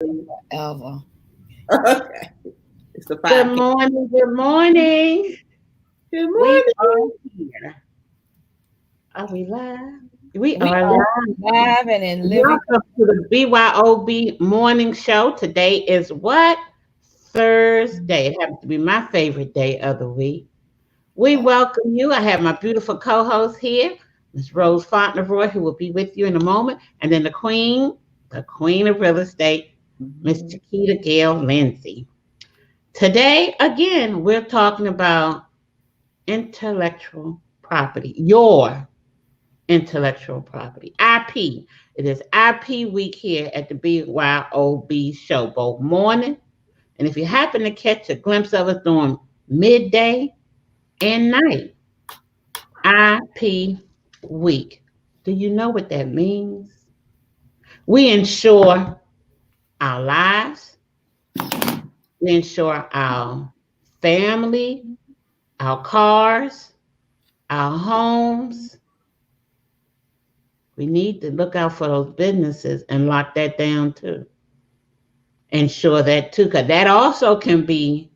Ever. Okay. It's the Good 5K. morning. Good morning. Good We are morning. here. Are we live? We We are are live. live and in living. Welcome to the BYOB morning show. Today is what? Thursday. It happens to be my favorite day of the week. We welcome you. I have my beautiful co-host here, Miss Rose Fauntleroy, who will be with you in a moment. And then the queen of real estate, Miss Mhm. Chiquita Gail Lindsay. Today, again, we're talking about intellectual property, your intellectual property, IP. It is IP week here at the BYOB show, both morning, and if you happen to catch a glimpse of us during midday and night, IP week. Do you know what that means? We insure our lives, we insure our family, our cars, our homes. We need to look out for those businesses and lock that down too. Ensure that too, because that also can be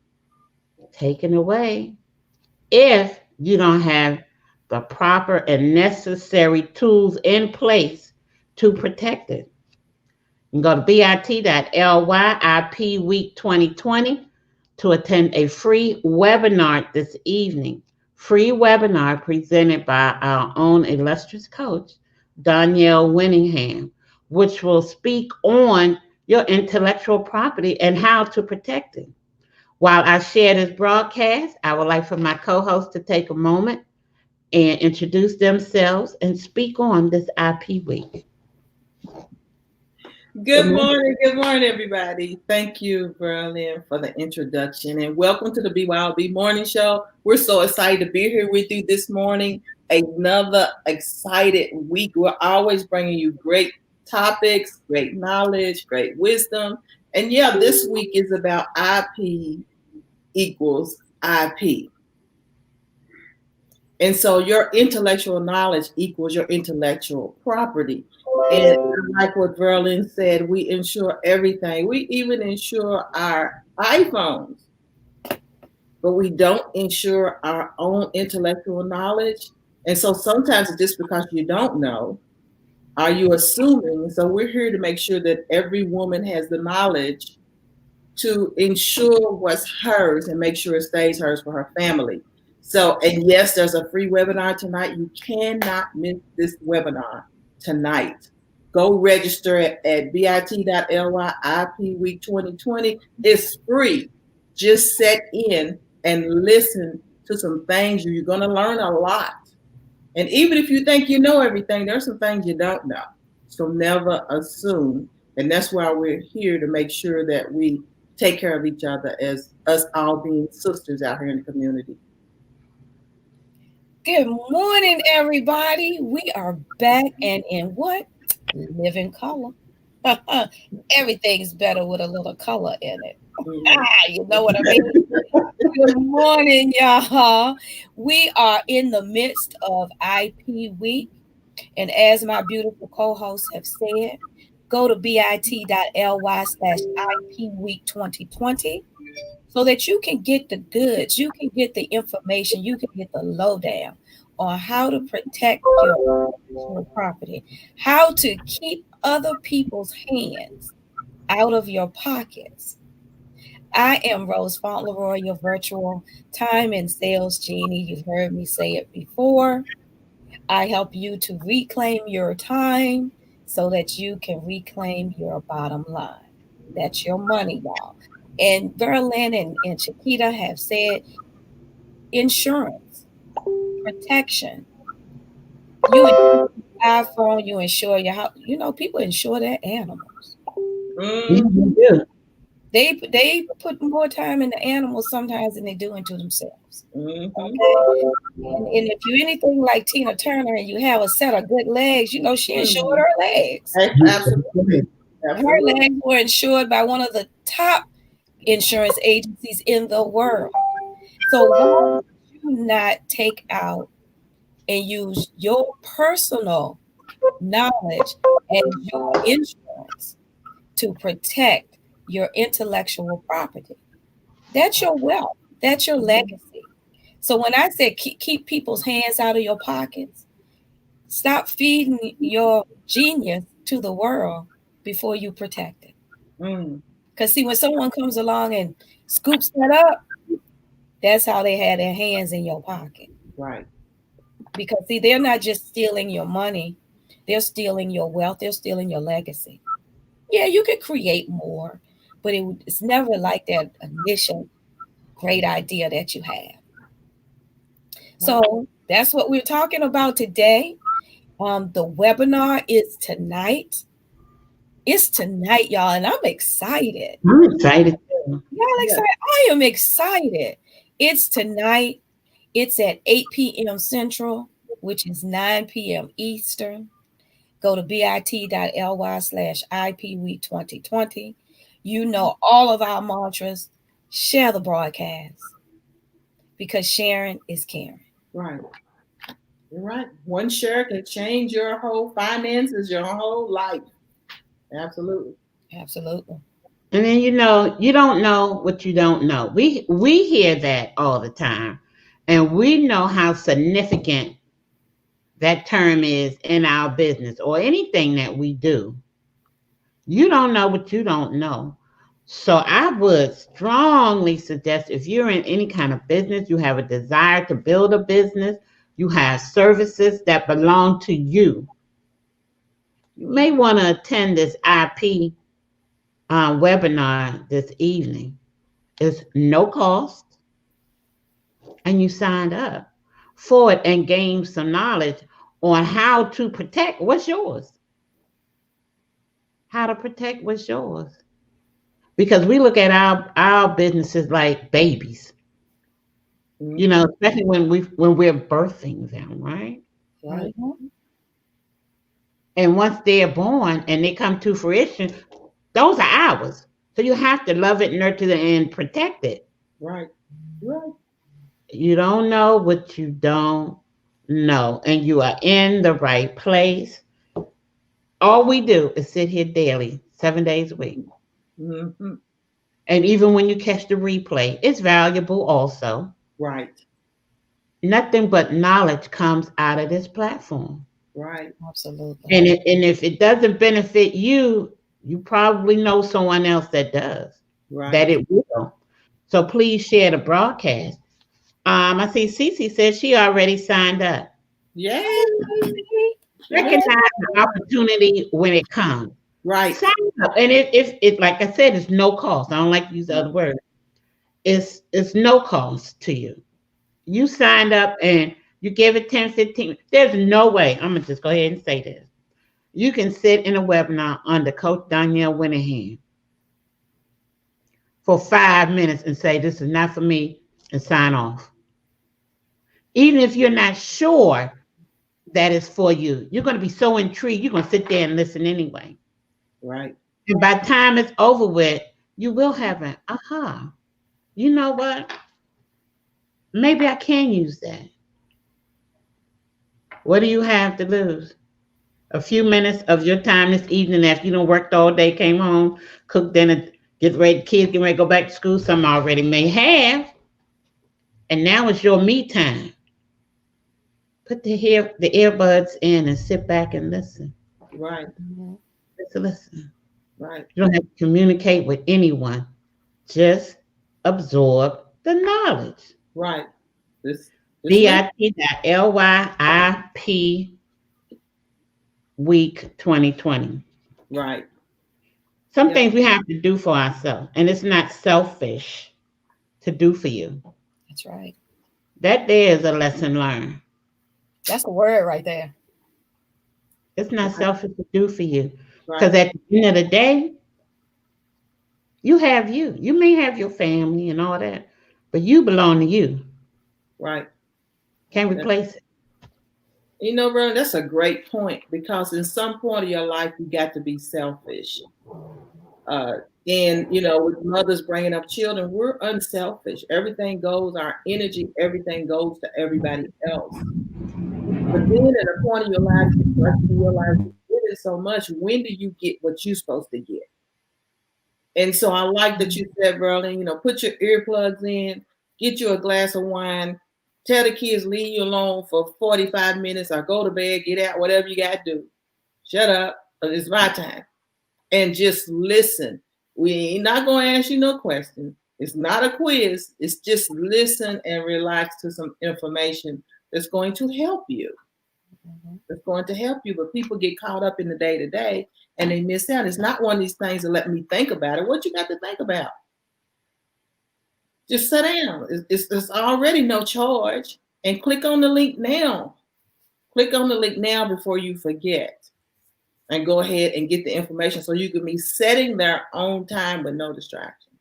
taken away if you don't have the proper and necessary tools in place to protect it. You can go to bit.ly IP Week 2020 to attend a free webinar this evening. Free webinar presented by our own illustrious coach, Danielle Winningham, which will speak on your intellectual property and how to protect it. While I share this broadcast, I would like for my co hosts to take a moment and introduce themselves and speak on this IP week. Good Good morning. morning. Good morning, everybody. Thank you, Berlin, for the introduction. And welcome to the BYOB Morning Show. We're so excited to be here with you this morning. Another excited week. We're always bringing you great topics, great knowledge, great wisdom. And yeah, this week is about IP equals IP. And so your intellectual knowledge equals your intellectual property. And like what Verlin said, we insure everything. We even insure our iPhones, but we don't insure our own intellectual knowledge. And so sometimes it's just because you don't know. Are you assuming? So we're here to make sure that every woman has the knowledge to ensure what's hers and make sure it stays hers for her family. So, and yes, there's a free webinar tonight. You cannot miss this webinar tonight. Go register at bit.ly IP Week 2020. It's free. Just set in and listen to some things. You're going to learn a lot. And even if you think you know everything, there's some things you don't know. So never assume. And that's why we're here to make sure that we take care of each other as us all being sisters out here in the community. Good morning, everybody. We are back and in what? Living color. Everything's better with a little color in it. Mhm. You know what I mean? Good morning, y'all. We are in the midst of IP week. And as my beautiful co-hosts have said, go to bit.ly/IP week 2020 so that you can get the goods, you can get the information, you can get the lowdown on how to protect your intellectual property, how to keep other people's hands out of your pockets. I am Rose Fauntleroy, your virtual time and sales genie. You've heard me say it before. I help you to reclaim your time so that you can reclaim your bottom line. That's your money, y'all. And Berlin and Chiquita have said insurance, protection. You insure your iPhone, you insure your house. You know, people insure their animals. Yeah, Mm. we do. They put more time into animals sometimes than they do into themselves. Mhm. Okay. And if you anything like Tina Turner and you have a set of good legs, you know, she insured Mhm. her legs. Absolutely. Her Absolutely. legs were insured by one of the top insurance agencies in the world. So why would you not take out and use your personal knowledge as your insurance to protect your intellectual property. That's your wealth. That's your legacy. So when I said keep people's hands out of your pockets, stop feeding your genius to the world before you protect it. Mm. Because see, when someone comes along and scoops that up, that's how they had their hands in your pocket. Right. Because see, they're not just stealing your money, they're stealing your wealth, they're stealing your legacy. Yeah, you could create more, but it's never like that initial great idea that you have. So that's what we're talking about today. The webinar is tonight. It's tonight, y'all, and I'm excited. I'm excited too. Y'all excited? I am excited. It's tonight. It's at 8 p.m. Central, which is 9 p.m. Eastern. Go to bit.ly/IP Week 2020. You know all of our mantras. Share the broadcast because sharing is caring. Right. You're right. One share can change your whole finances, your whole life. Absolutely. Absolutely. And then you don't know what you don't know. We hear that all the time, and we know how significant that term is in our business or anything that we do. You don't know what you don't know. So I would strongly suggest if you're in any kind of business, you have a desire to build a business, you have services that belong to you, you may want to attend this IP webinar this evening. It's no cost, and you signed up for it and gain some knowledge on how to protect what's yours. How to protect what's yours. Because we look at our businesses like babies. Especially when we're birthing them, right? Right. Mm-hmm. And once they're born and they come to fruition, those are ours. So you have to love it, nurture it, and protect it. Right. Right. You don't know what you don't know, and you are in the right place. All we do is sit here daily, 7 days a week. Mm-hmm. And even when you catch the replay, it's valuable also. Right. Nothing but knowledge comes out of this platform. Right. Absolutely. And if it doesn't benefit you, you probably know someone else that does. Right. That it will. So please share the broadcast. I see Cece said she already signed up. Yay. Recognize the opportunity when it comes. Right. Sign up. And if it, like I said, it's no cost. I don't like to use the other word. It's no cost to you. You signed up and you give it 10, 15. There's no way. I'm going to just go ahead and say this. You can sit in a webinar under Coach Danielle Winningham for 5 minutes and say, this is not for me, and sign off. Even if you're not sure that it's for you, you're going to be so intrigued, you're going to sit there and listen anyway. Right. And by the time it's over with, you will have an aha. You know what? Maybe I can use that. What do you have to lose? A few minutes of your time this evening after you done worked all day, came home, cooked dinner, get ready, kids get ready to go back to school. Some already may have. And now it's your me time. Put the earbuds in and sit back and listen. Right. Just listen. Right. You don't have to communicate with anyone. Just absorb the knowledge. Right. bit.ly/IP Week 2020. Right. Some things we have to do for ourselves, and it's not selfish to do for you. That's right. That there is a lesson learned. That's a word right there. It's not selfish to do for you. Right. Because at the end of the day, you have you. You may have your family and all that, but you belong to you. Right. Can't replace it. You know, Ron, that's a great point, because in some point of your life, you got to be selfish. And, with mothers bringing up children, we're unselfish. Everything goes, our energy, everything goes to everybody else. But then at a point in your life, you realize you did it so much. When do you get what you're supposed to get? And so I like that you said, Verlene, put your earplugs in, get you a glass of wine, tell the kids leave you alone for 45 minutes or go to bed, get out, whatever you got to do. Shut up. It's my time. And just listen. We ain't not going to ask you no questions. It's not a quiz. It's just listen and relax to some information that's going to help you. It's going to help you, but people get caught up in the day-to-day and they miss out. It's not one of these things that let me think about it. What you got to think about? Just sit down. It's already no charge. And click on the link now. Click on the link now before you forget. And go ahead and get the information so you can be setting their own time with no distraction.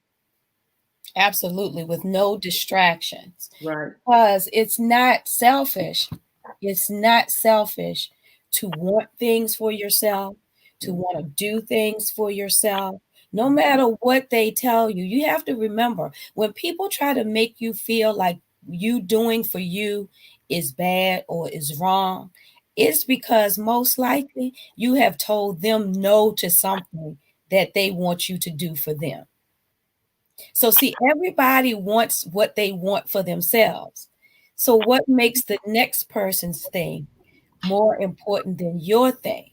Absolutely, with no distractions. Right. Because it's not selfish. It's not selfish to want things for yourself, to want to do things for yourself. No matter what they tell you, you have to remember, when people try to make you feel like you doing for you is bad or is wrong, it's because most likely you have told them no to something that they want you to do for them. So see, everybody wants what they want for themselves. So what makes the next person's thing more important than your thing?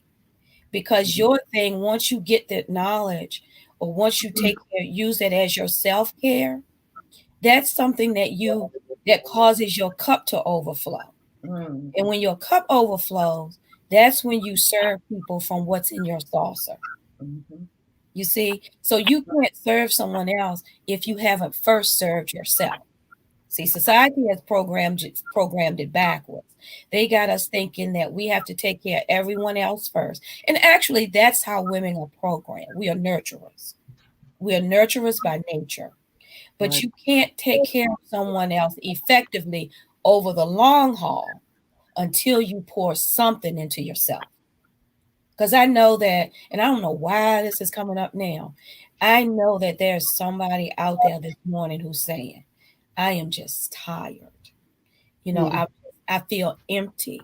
Because your thing, once you get that knowledge or once you use it as your self-care, that's something that causes your cup to overflow. Mm. And when your cup overflows, that's when you serve people from what's in your saucer. Mm-hmm. You see, so you can't serve someone else if you haven't first served yourself. See, society has programmed it backwards. They got us thinking that we have to take care of everyone else first. And actually, that's how women are programmed. We are nurturers. We are nurturers by nature. But Right. you can't take care of someone else effectively over the long haul until you pour something into yourself. Because I know that, and I don't know why this is coming up now. I know that there's somebody out there this morning who's saying, I am just tired. I feel empty,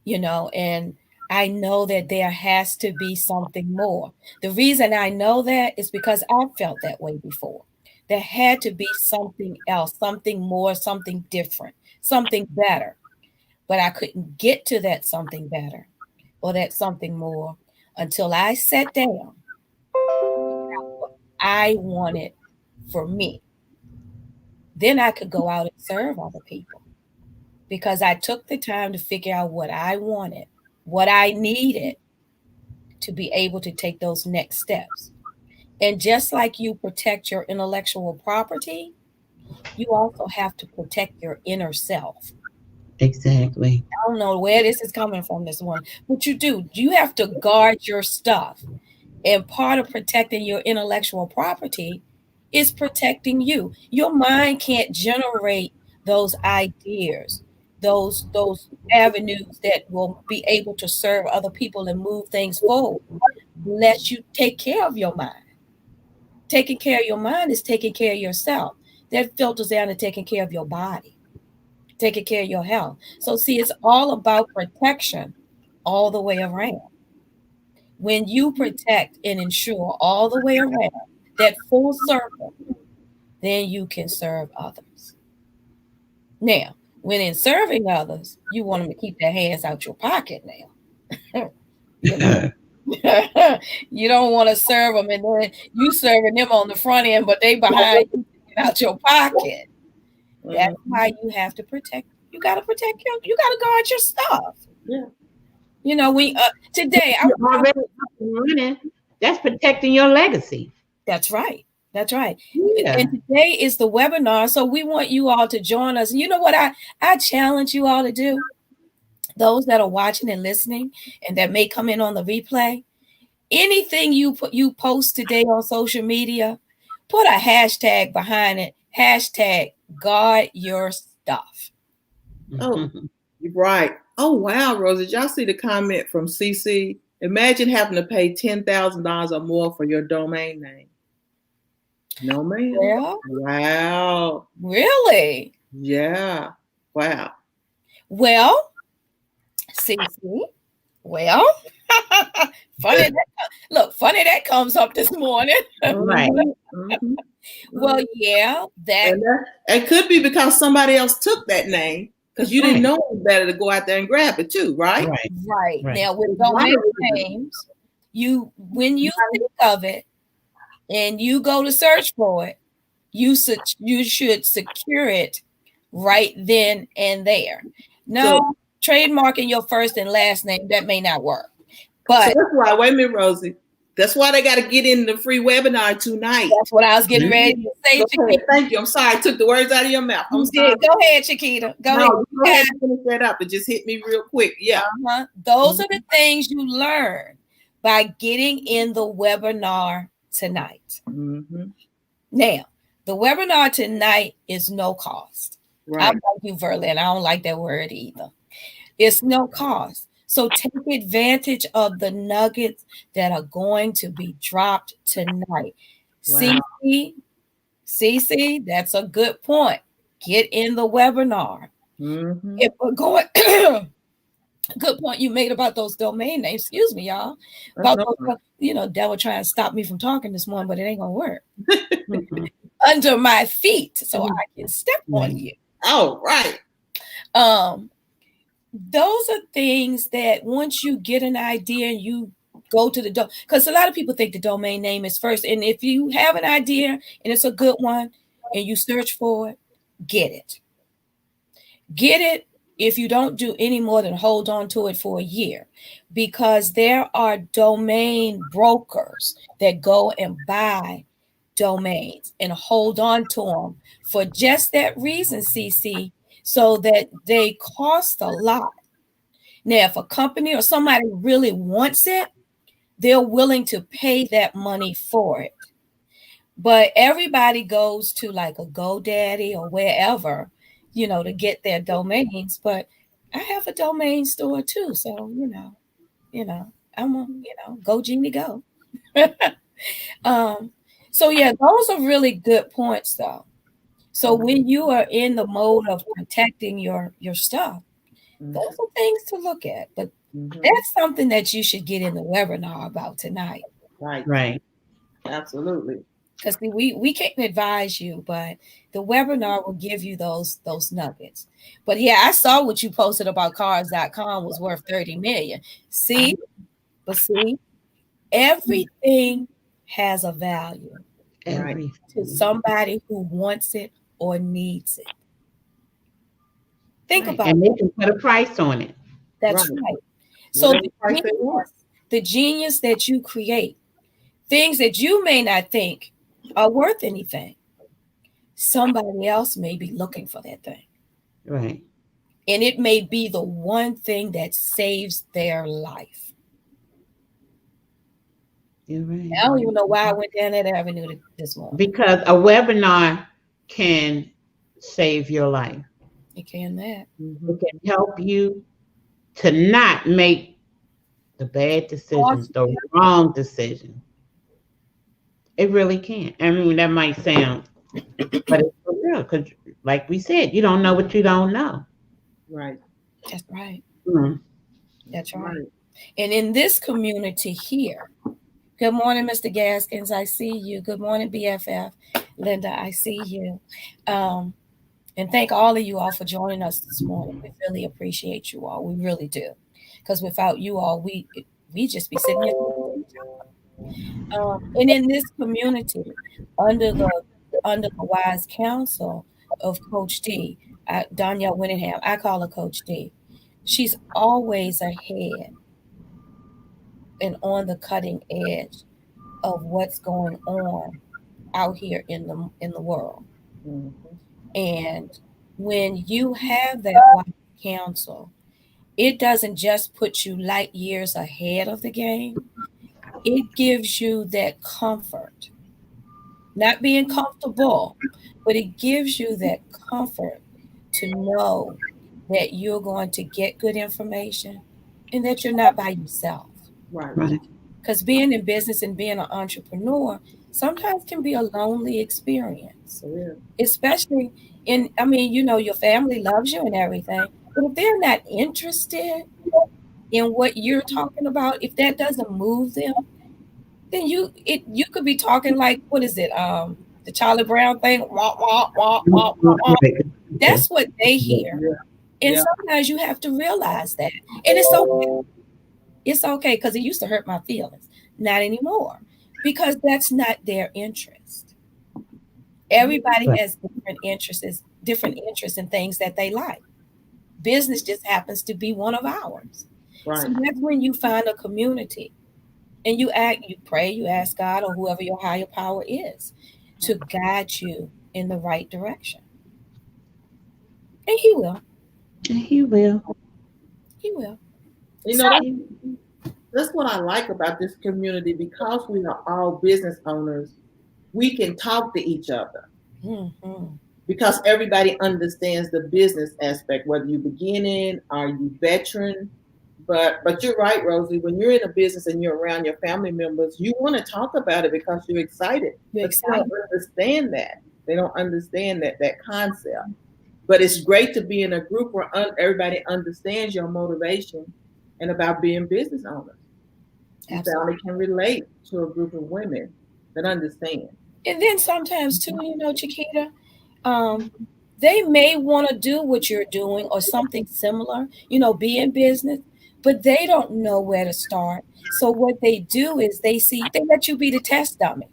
and I know that there has to be something more. The reason I know that is because I felt that way before. There had to be something else, something more, something different, something better. But I couldn't get to that something better or that something more until I sat down. I wanted for me. Then I could go out and serve other people because I took the time to figure out what I wanted, what I needed to be able to take those next steps. And just like you protect your intellectual property, you also have to protect your inner self. Exactly. I don't know where this is coming from this morning, but you do. You have to guard your stuff. And part of protecting your intellectual property is protecting you. Your mind can't generate those ideas, those avenues that will be able to serve other people and move things forward unless you take care of your mind. Taking care of your mind is taking care of yourself. That filters down to taking care of your body, taking care of your health. So see, it's all about protection all the way around. When you protect and ensure all the way around that full circle, then you can serve others. Now, when in serving others, you want them to keep their hands out your pocket now. You don't want to serve them and then you serving them on the front end, but they behind you out your pocket. That's why you have to protect. You got to protect you got to guard your stuff. Yeah. We today You're already running. That's protecting your legacy. That's right. That's right. Yeah. And today is the webinar, so we want you all to join us. And you know what I challenge you all to do? Those that are watching and listening and that may come in on the replay, anything you post today on social media, put a hashtag behind it. Hashtag guard your stuff. Oh, right. Oh, wow, Rosa. Did y'all see the comment from CC? Imagine having to pay $10,000 or more for your domain name. No, ma'am. Yeah. Wow. Really? Yeah. Wow. Well, CC. Well, Funny funny that comes up this morning. Right. Mhm. Well, yeah, that And it could be because somebody else took that name because you didn't Right. know it was better to go out there and grab it too, right? Right. right. Right. Now with It's one domain reason. names, when you think of it and you go to search for it, you should secure it right then and there. No, trademarking your first and last name, that may not work. So But that's why, wait a minute, Rosie. That's why they got to get in the free webinar tonight. that's what I was getting ready to say, Go Chiquita. ahead. Thank you. I'm sorry. I took the words out of your mouth. I'm You sorry. did. Go ahead, Chiquita. Go ahead. No, go ahead and finish that up. It just hit me real quick. Yeah. Uh-huh. Those are the things you learn by getting in the webinar tonight. Mm-hmm. Now, the webinar tonight is no cost. Right. I'm like you, Verlin. I don't like that word either. It's no cost. So take advantage of the nuggets that are going to be dropped tonight. Wow. CC, that's a good point. Get in the webinar. Mm-hmm. If we're going, good point you made about those domain names. Excuse me, y'all. About those, devil trying to stop me from talking this morning, but it ain't gonna work. Under my feet, so I can step on you. Oh, right. Those are things that once you get an idea and you go to the because a lot of people think the domain name is first. And if you have an idea and it's a good one and you search for it, get it. Get it if you don't do any more than hold on to it for a year, because there are domain brokers that go and buy domains and hold on to them for just that reason, CC, so that they cost a lot. Now, if a company or somebody really wants it, they're willing to pay that money for it. But everybody goes to like a GoDaddy or wherever, to get their domains. But I have a domain store too. So, I'm a, go Genie go. So yeah, those are really good points though. So when you are in the mode of protecting your stuff, those are things to look at. But that's something that you should get in the webinar about tonight. Right. Absolutely. Because we can't advise you, but the webinar will give you those nuggets. But yeah, I saw what you posted about cars.com was worth 30 million. See, everything has a value to somebody who wants it or needs it. Think about it. And they can put a price on it. That's right. So the genius that you create, things that you may not think are worth anything, somebody else may be looking for that thing. Right. And it may be the one thing that saves their life. You're right. I don't even know why I went down that avenue this morning. Because a webinar can save your life. It can that. It can help you to not make the bad decisions, the wrong decision. It really can. I mean, that might sound, but it's for real. Because, like we said, you don't know what you don't know. Right. That's right. Mm-hmm. That's right. And in this community here, good morning, Mr. Gaskins. I see you. Good morning, BFF. Linda, I see you. And thank all of you all for joining us this morning. We really appreciate you all. We really do. Because without you all, we just be sitting here. And in this community, under the wise counsel of Coach D, Danielle Winningham, I call her Coach D. She's always ahead and on the cutting edge of what's going on out here in the world. And when you have that wise counsel, it doesn't just put you light years ahead of the game. It gives you that comfort, not being comfortable, but it gives you that comfort to know that you're going to get good information and that you're not by yourself. Right. Because being in business and being an entrepreneur sometimes can be a lonely experience, especially your family loves you and everything, but if they're not interested in what you're talking about, if that doesn't move them, then you could be talking like, what is it? The Charlie Brown thing. Wah, wah, wah, wah, wah, wah. That's what they hear. Yeah. And Yeah. sometimes you have to realize that. And it's okay. It's okay, because it used to hurt my feelings. Not anymore. Because that's not their interest. Everybody Right. has different interests in things that they like. Business just happens to be one of ours. Right. So that's when you find a community and you pray, you ask God or whoever your higher power is to guide you in the right direction. And he will. He will. He will. You know, that's what I like about this community, because we are all business owners. We can talk to each other Mm-hmm. because everybody understands the business aspect, whether you beginning or you veteran. But you're right, Rosie. When you're in a business and you're around your family members, you want to talk about it because you're excited. You're But they don't understand that. They don't understand that concept. But it's great to be in a group where everybody understands your motivation and about being business owners. You Absolutely. family can relate to a group of women that understand. And then sometimes too, Chiquita, they may want to do what you're doing or something similar, be in business, but they don't know where to start. So what they do is they let you be the test dummy,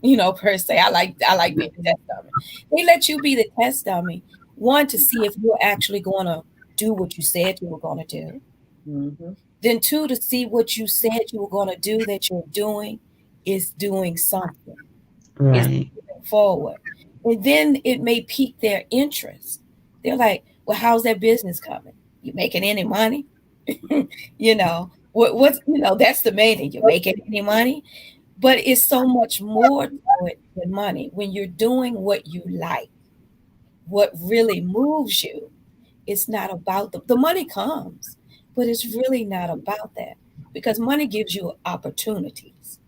per se. I like being the test dummy. They let you be the test dummy, one, to see if you're actually going to do what you said you were going to do. Mm-hmm. Then two, to see what you said you were going to do that you're doing is doing something. It's Right. moving forward. And then it may pique their interest. They're like, well, how's that business coming? You making any money? What's that's the main thing. You're making any money? But it's so much more to it than money. When you're doing what you like, what really moves you, it's not about the money comes, but it's really not about that, because money gives you opportunities.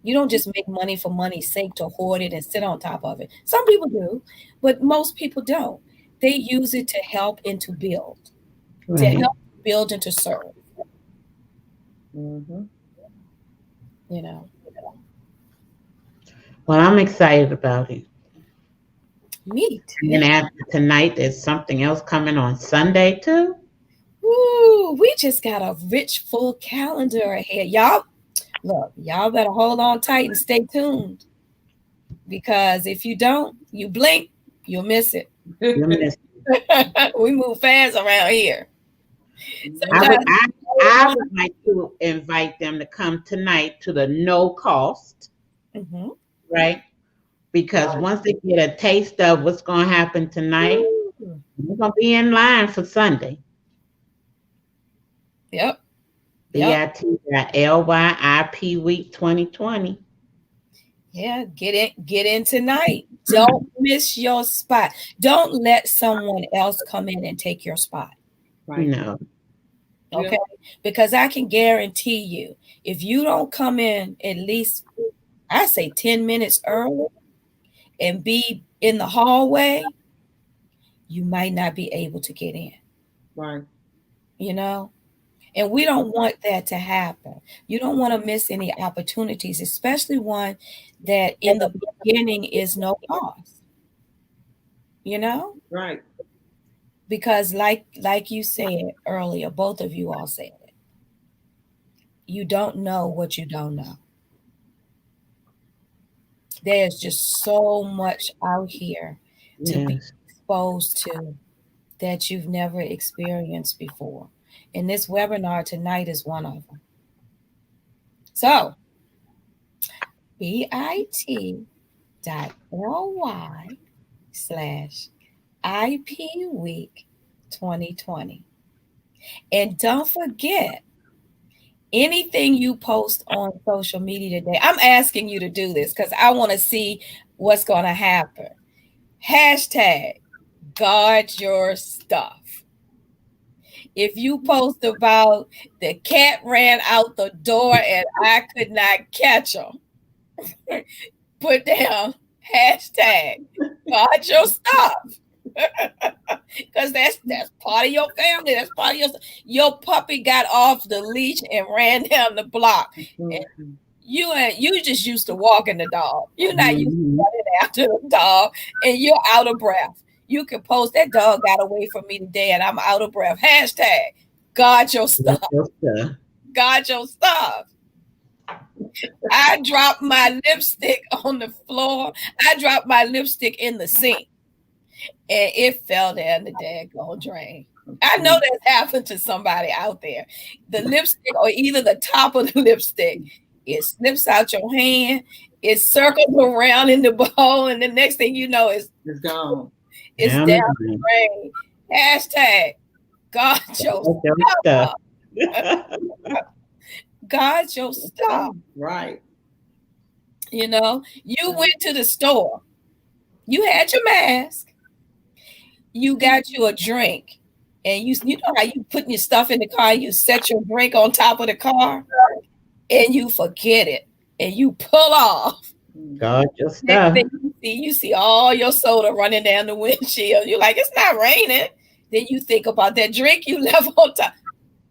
You don't just make money for money's sake to hoard it and sit on top of it. Some people do, but most people don't. They use it to help and to build, to Right. help build and to serve, Mm-hmm. you know. Well, I'm excited about it. Me And then too. after tonight, there's something else coming on Sunday too. Woo, we just got a rich, full calendar ahead. Y'all better hold on tight and stay tuned. Because if you don't, you blink, you'll miss it. You missed. We move fast around here. I would, Sometimes I would like to invite them to come tonight to the no cost, Mhm. right? Because once they get a taste of what's going to happen tonight, we're going to be in line for Sunday. Yep. bit.ly Week 2020. Yeah, get in tonight. Don't miss your spot. Don't let someone else come in and take your spot. Right. No. Okay? Because I can guarantee you, if you don't come in at least, I say 10 minutes early and be in the hallway, you might not be able to get in. Right. And we don't want that to happen. You don't want to miss any opportunities, especially one that in the beginning is no cost. Right. Because like you said earlier, both of you all said it. You don't know what you don't know. There's just so much out here to be Yes. exposed to that you've never experienced before. And this webinar tonight is one of them. So, bit.ly/IP Week 2020. And don't forget, anything you post on social media today, I'm asking you to do this because I want to see what's going to happen. Hashtag guard your stuff. If you post about the cat ran out the door and I could not catch him, put down hashtag guard your stuff. because that's part of your family. That's part of your puppy got off the leash and ran down the block. And you just used to walking the dog. You're not used to running after the dog, and you're out of breath. You can post that dog got away from me today, and I'm out of breath. Hashtag guard your stuff. Guard your stuff. I dropped my lipstick on the floor. I dropped my lipstick in the sink, and it fell down the daggone drain. I know that's happened to somebody out there. The lipstick, or either the top of the lipstick, it slips out your hand, it circles around in the bowl, and the next thing you know, it's gone. It's down the drain. Hashtag guard your stuff. Guard your stuff. Right. You know, you went to the store. You had your mask. You got you a drink. And you know how you putting your stuff in the car, you set your drink on top of the car, and you forget it. And you pull off. Guard your stuff. You see all your soda running down the windshield. You're like, it's not raining. Then you think about that drink you left on top.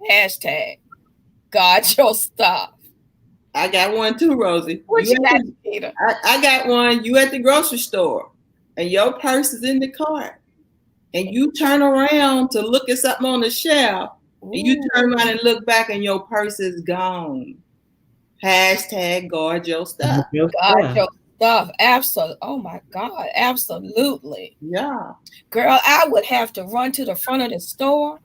Hashtag guard your stuff. I got one too, Rosie. What you got, Peter? I got one. You at the grocery store, and your purse is in the cart, and you turn around to look at something on the shelf, and you turn around and look back, and your purse is gone. Hashtag guard your stuff. Guard your stuff. Absolutely. Oh my God. Absolutely. Yeah. Girl, I would have to run to the front of the store,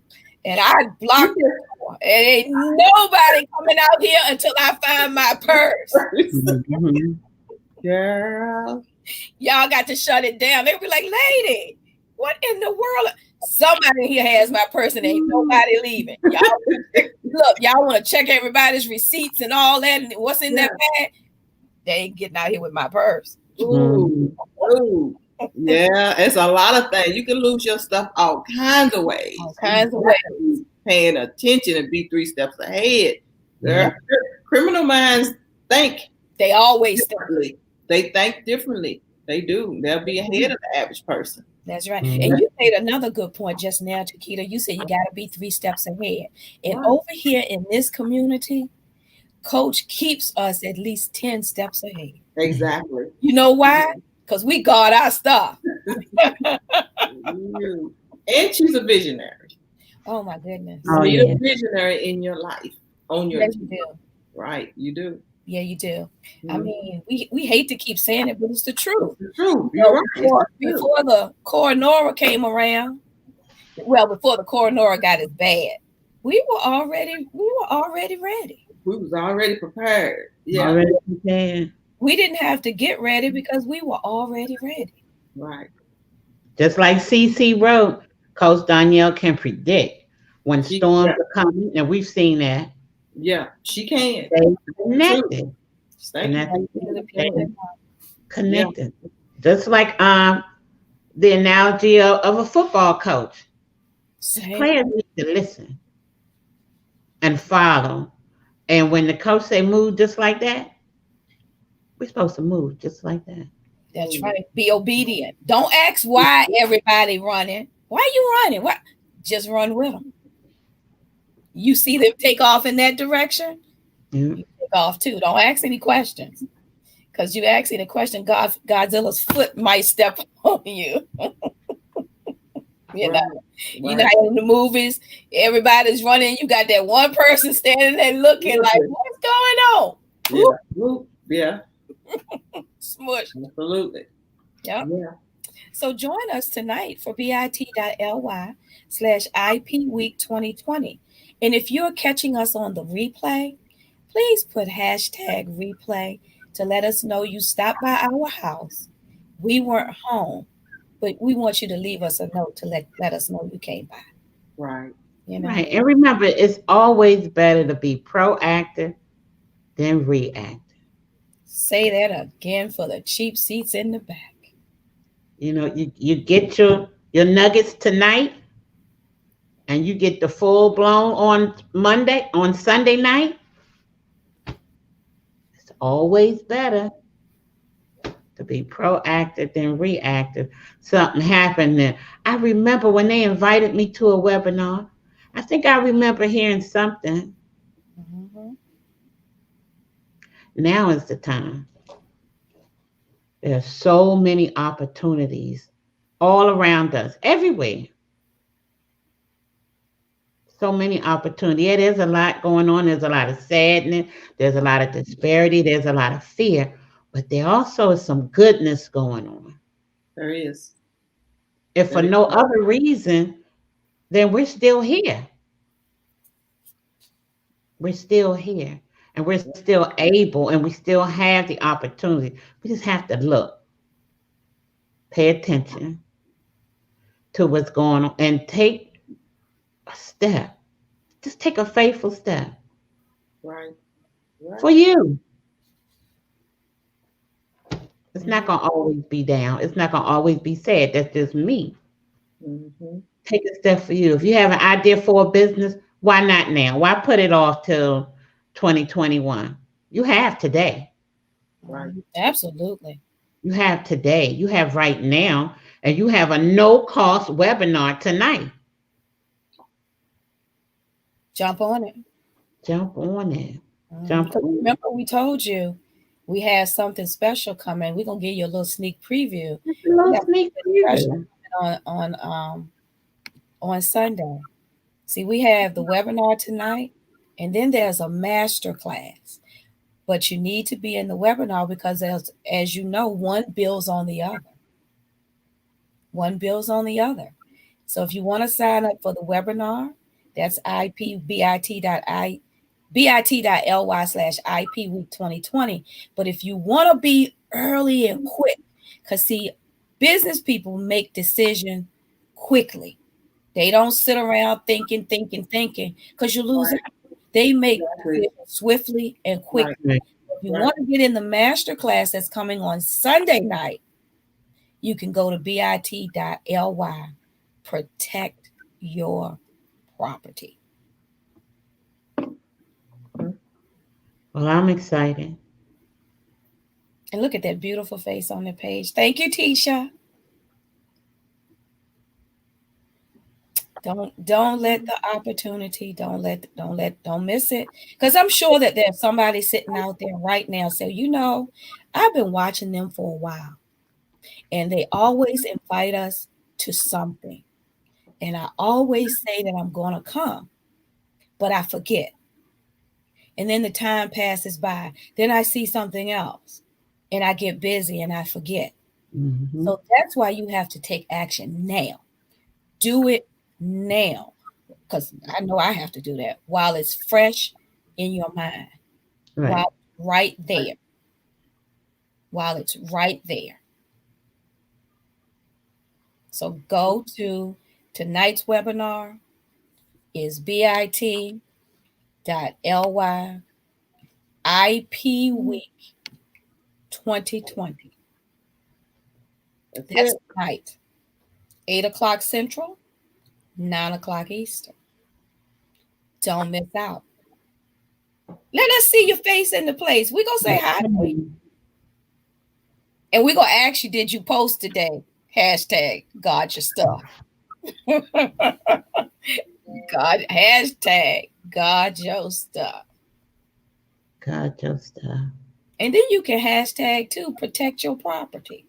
and I'd block the door. And ain't nobody coming out here until I find my purse. Girl. Y'all got to shut it down. They'd be like, lady, what in the world? Somebody here has my purse and ain't nobody leaving. Y'all want to check everybody's receipts and all that and what's in that bag? They ain't getting out here with my purse. Ooh. Yeah, it's a lot of things. You can lose your stuff all kinds of ways. All kinds of ways. Paying attention and be 3 steps ahead. Criminal minds think. They always differently. They think differently. They do. They'll be ahead of the average person. That's right. And you made another good point just now, Chiquita. You said you got to be 3 steps ahead. And over here in this community, Coach keeps us at least 10 steps ahead. Exactly. You know why? Because we guard our stuff. And she's a visionary. Oh, my goodness. You need a visionary in your life. On your yes, you do. Right, you do. Yeah, you do. I mean, we hate to keep saying it, but it's the truth. It's the truth. Before the Coronora came around, before the Coronora got as bad, we were already ready. We was already prepared. Yeah. Already prepared. We didn't have to get ready because we were already ready. Right. Just like CC wrote, Coach Danielle can predict when storms are coming, and we've seen that. Yeah, she can. Connected. Connected. Yeah. Just like the analogy of a football coach. Players need to listen and follow. And when the coach say move just like that, we're supposed to move just like that. That's right. Be obedient. Don't ask why everybody running. Why are you running? What? Just run with them. You see them take off in that direction, you take off too. Don't ask any questions. Because you ask any question, Godzilla's foot might step on you. You know in the movies, everybody's running. You got that one person standing there looking like, what's going on? Yeah. Smush. Absolutely. Yep. Yeah. So join us tonight for bit.ly/IP Week 2020. And if you're catching us on the replay, please put #replay to let us know you stopped by our house. We weren't home, but we want you to leave us a note to let us know you came by. Right. You know? Right. And remember, it's always better to be proactive than reactive. Say that again for the cheap seats in the back. You know, you get your nuggets tonight, and you get the full blown on Sunday night. It's always better to be proactive than reactive. Something happened there. I remember when they invited me to a webinar. I think I remember hearing something. Mhm. Now is the time. There are so many opportunities all around us, everywhere. So many opportunities. Yeah, there's a lot going on. There's a lot of sadness. There's a lot of disparity. There's a lot of fear. But there also is some goodness going on. There is. If for There is. no other reason, then we're still here. We're still here. And we're still able and we still have the opportunity. We just have to look, pay attention to what's going on and take a step. Just take a faithful step Right. for Right. you. It's not Mhm. going to always be down. It's not going to always be sad. That's just me. Mm-hmm. Take a step for you. If you have an idea for a business, why not now? Why put it off till 2021? You have today. Right. Absolutely. You have today. You have right now. And you have a no cost webinar tonight. Jump on it. Jump on it. Mhm. Jump 'Cause on it. remember, we told you we had something special coming. We're gonna give you a little sneak preview. Just a We little got sneak something special preview. coming on Sunday. See, we have the webinar tonight, and then there's a master class. But you need to be in the webinar because, as you know, one builds on the other. One builds on the other. So if you want to sign up for the webinar, that's bit.ly/IP Week 2020. But if you want to be early and quick, because see, business people make decisions quickly. They don't sit around thinking, because you lose Right. out. They make Exactly. decisions swiftly and quickly. Right. Right. If you Right. want to get in the master class that's coming on Sunday night, you can go to bit.ly. Protect your property. Well, I'm excited. And look at that beautiful face on the page. Thank you, Tisha. Don't let the opportunity, don't miss it. Because I'm sure that there's somebody sitting out there right now say, I've been watching them for a while. And they always invite us to something. And I always say that I'm gonna come, but I forget. And then the time passes by. Then I see something else and I get busy and I forget. Mm-hmm. So that's why you have to take action now. Do it now. Because I know I have to do that while it's fresh in your mind. Right. While right there. While it's right there. So go to tonight's webinar is bit.ly IP Week 2020. That's That's it. tonight. 8 o'clock Central, 9 o'clock Eastern. Don't miss out. Let us see your face in the place. We're going to say hi to you. And we're going to ask you, did you post today? Hashtag God your stuff. Hashtag God your stuff. God, your stuff. And then you can hashtag too, protect your property.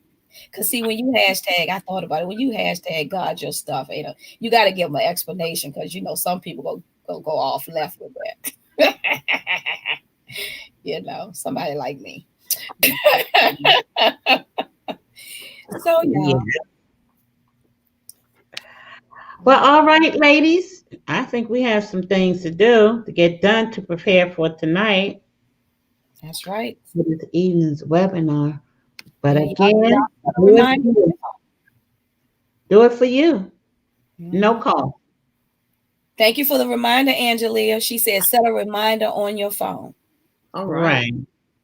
Because see, when you hashtag, I thought about it, when you hashtag God your stuff, you got to give them an explanation because, some people go off left with that. Somebody like me. So, yeah. Well, all right, ladies. I think we have some things to do to get done to prepare for tonight. That's right. For this evening's webinar. But Yeah, again, do it for you. No call. Thank you for the reminder, Angelia. She said set a reminder on your phone. All right.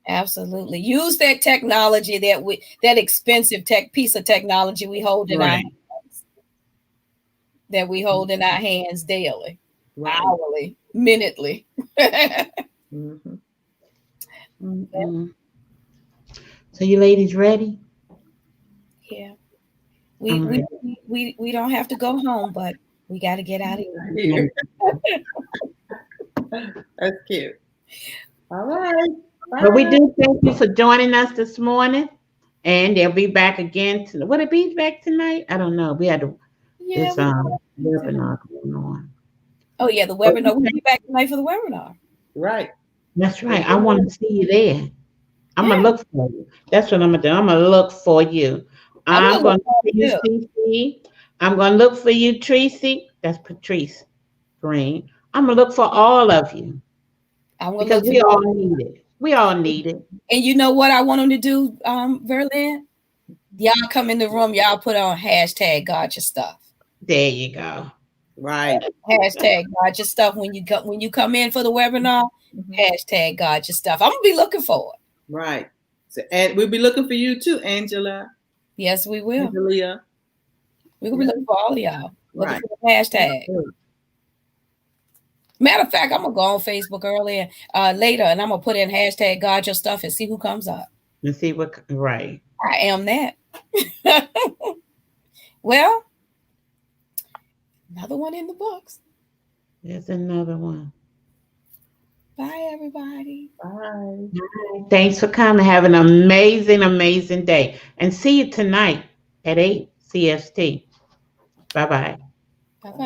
Absolutely. Use that technology that expensive piece of technology we hold in our hands. That we hold in our hands daily, hourly, minutely. So you ladies ready? Yeah. All right. We don't have to go home, but we got to get out of here. That's cute. All right. But we Bye. do thank you for joining us this morning. And they'll be back again. Would it be back tonight? I don't know. We had Yeah. this webinar going on. Oh yeah, the webinar. We'll be back tonight for the webinar. Right. That's right. I want to see you there. I'm Yeah. gonna look for you. That's what I'm gonna do. I'm gonna look for you. I'm gonna look for you, Cece. I'm gonna look for you, Tracy. That's Patrice Green. I'm gonna look for all of you because we all need it. We all need it. And you know what I want them to do, Verlin? Y'all come in the room. Y'all put on hashtag God your stuff. There you go. Right. Hashtag God your stuff when you come in for the webinar. Hashtag God your stuff. I'm gonna be looking for it. Right. So, and we'll be looking for you too, Angela. Yes, we will. Angelia. We're gonna be looking for all of y'all. Looking Right. for the hashtag. Matter of fact, I'm gonna go on Facebook earlier, later, and I'm gonna put in hashtag God your stuff and see who comes up. And see what right. I am that. Well, another one in the books. There's another one. Bye, everybody. Bye. Thanks for coming. Have an amazing, amazing day. And see you tonight at 8 CST. Bye-bye. Bye-bye.